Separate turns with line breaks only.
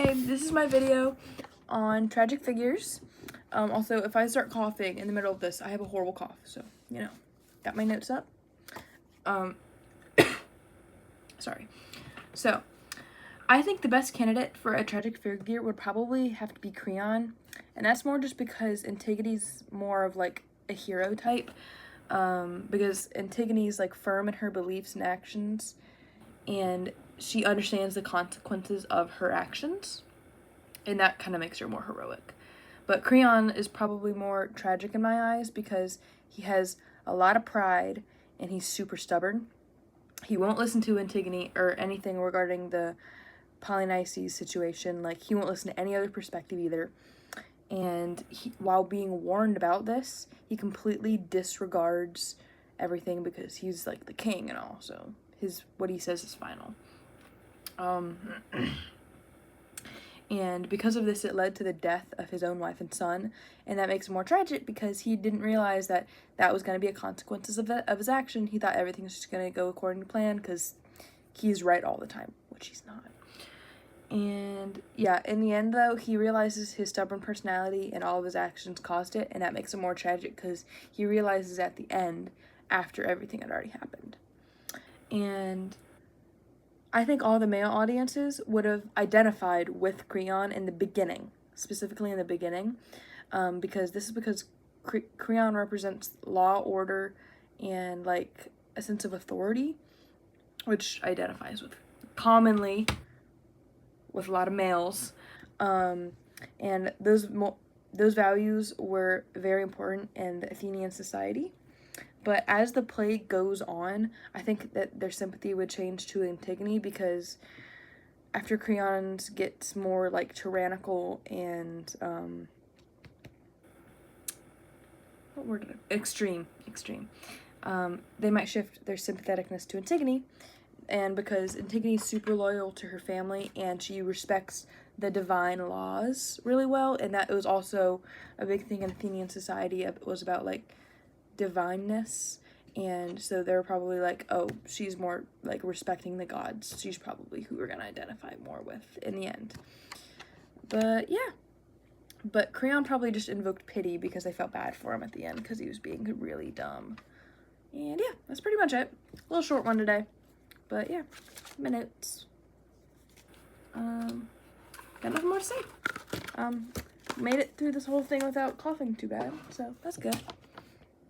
anyway, this is my video on tragic figures. Also, if I start coughing in the middle of this, I have a horrible cough, so, you know, got my notes up. Sorry. So, I think the best candidate for a tragic figure would probably have to be Creon, and that's more just because Antigone's more of, like, a hero type, because Antigone's, like, firm in her beliefs and actions, and she understands the consequences of her actions, and that kind of makes her more heroic. But Creon is probably more tragic in my eyes because he has a lot of pride, and he's super stubborn. He won't listen to Antigone or anything regarding the Polynices situation. Like, he won't listen to any other perspective either. And while being warned about this, he completely disregards everything because he's, like, the king and all. So what he says is final. And because of this, it led to the death of his own wife and son, and that makes it more tragic because he didn't realize that that was going to be a consequences of his action. He thought everything was just going to go according to plan because he's right all the time, which he's not. And yeah, in the end though, he realizes his stubborn personality and all of his actions caused it, and that makes it more tragic because he realizes at the end, after everything had already happened. And I think all the male audiences would have identified with Creon in the beginning, specifically in the beginning, because Creon represents law, order, and, like, a sense of authority, which identifies with commonly with a lot of males, and those values were very important in the Athenian society. But as the play goes on, I think that their sympathy would change to Antigone because after Creon gets more, like, tyrannical and, extreme, they might shift their sympatheticness to Antigone, and because Antigone's super loyal to her family and she respects the divine laws really well, and that was also a big thing in Athenian society. It was about, like, divineness, and so they're probably like, oh, she's more, like, respecting the gods, she's probably who we're gonna identify more with in the end. But yeah, but Creon probably just invoked pity because they felt bad for him at the end because he was being really dumb. And yeah, that's pretty much it. A little short one today, but yeah, my notes. Got nothing more to say. Made it through this whole thing without coughing too bad, so that's good.